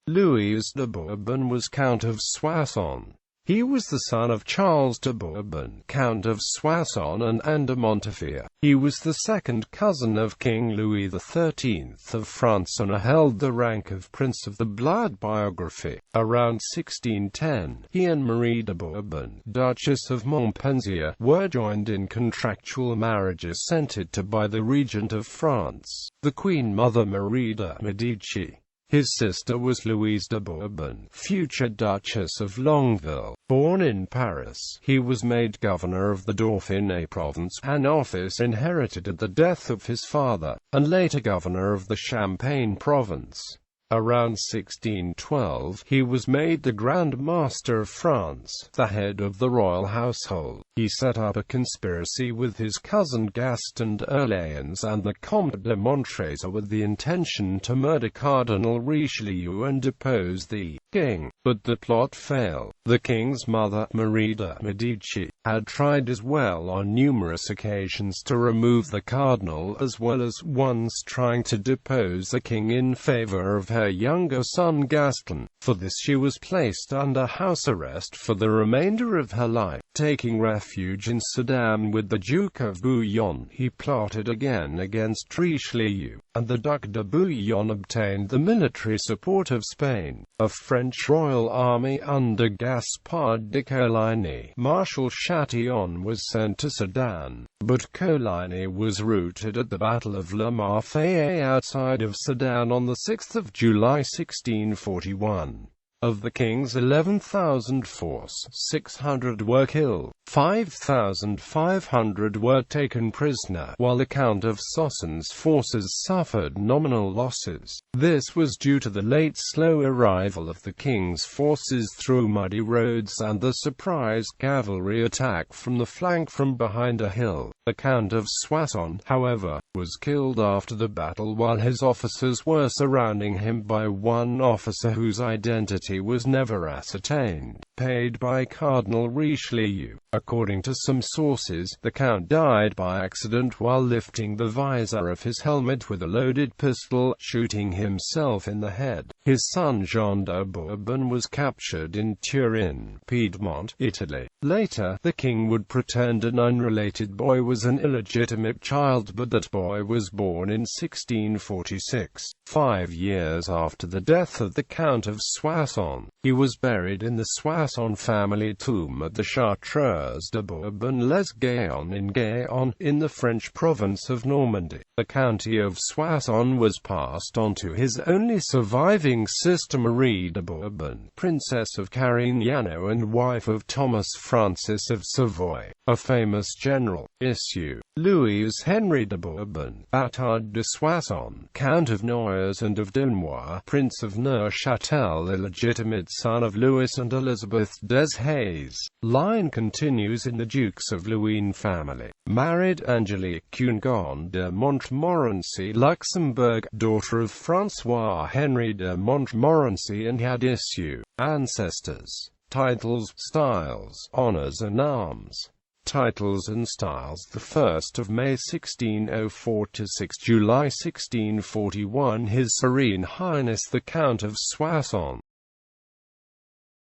Louis de Bourbon was Count of Soissons. He was the son of Charles de Bourbon, Count of Soissons and de Montafié. He was the second cousin of King Louis XIII of France and held the rank of Prince of the Blood biography. Around 1610, he and Marie de Bourbon, Duchess of Montpensier, were joined in contractual marriages assented to by the Regent of France, the Queen Mother Marie de Medici. His sister was Louise de Bourbon, future Duchess of Longueville. Born in Paris, he was made governor of the Dauphiné province, an office inherited at the death of his father, and later governor of the Champagne province. Around 1612, he was made the Grand Master of France, the head of the royal household. He set up a conspiracy with his cousin Gaston d'Orléans and the Comte de Montréal with the intention to murder Cardinal Richelieu and depose the king, but the plot failed. The king's mother, Marie de Medici, had tried as well on numerous occasions to remove the cardinal, as well as once trying to depose the king in favor of her younger son Gaston. For this she was placed under house arrest for the remainder of her life. Taking refuge in Sedan with the Duke of Bouillon, he plotted again against Richelieu, and the Duc de Bouillon obtained the military support of Spain. A French royal army under Gaspard de Coligny, Marshal Chatillon, was sent to Sedan, but Coligny was routed at the Battle of Le Marfayet outside of Sedan on 6 July 1641. Of the king's 11,000 force, 600 were killed, 5,500 were taken prisoner, while the Count of Soissons' forces suffered nominal losses. This was due to the late slow arrival of the king's forces through muddy roads and the surprise cavalry attack from the flank from behind a hill. The Count of Soissons, however, was killed after the battle while his officers were surrounding him by one officer whose identity was never ascertained, paid by Cardinal Richelieu. According to some sources, the Count died by accident while lifting the visor of his helmet with a loaded pistol, shooting himself in the head. His son Jean de Bourbon was captured in Turin, Piedmont, Italy. Later, the king would pretend an unrelated boy was an illegitimate child, but that boy was born in 1646. 5 years after the death of the Count of Soissons, he was buried in the Soissons family tomb at the Chartres de Bourbon-les-Gaillons in Gaillon, in the French province of Normandy. The county of Soissons was passed on to his only surviving sister Marie de Bourbon, Princess of Carignano and wife of Thomas Francis of Savoy, a famous general. Issue: Louis Henry de Bourbon, Bâtard de Soissons, Count of Noailles and of Dunois, Prince of Neuchâtel, illegitimate son of Louis and Elizabeth des Hayes. Line continues in the Dukes of Luynes family. Married Angélique Cunegonde de Montmorency, Luxembourg, daughter of François Henry de Montmorency, and had issue. Ancestors. Titles, styles, honors and arms. Titles and styles: the 1st of May 1604 to 6 July 1641, His Serene Highness the Count of Soissons.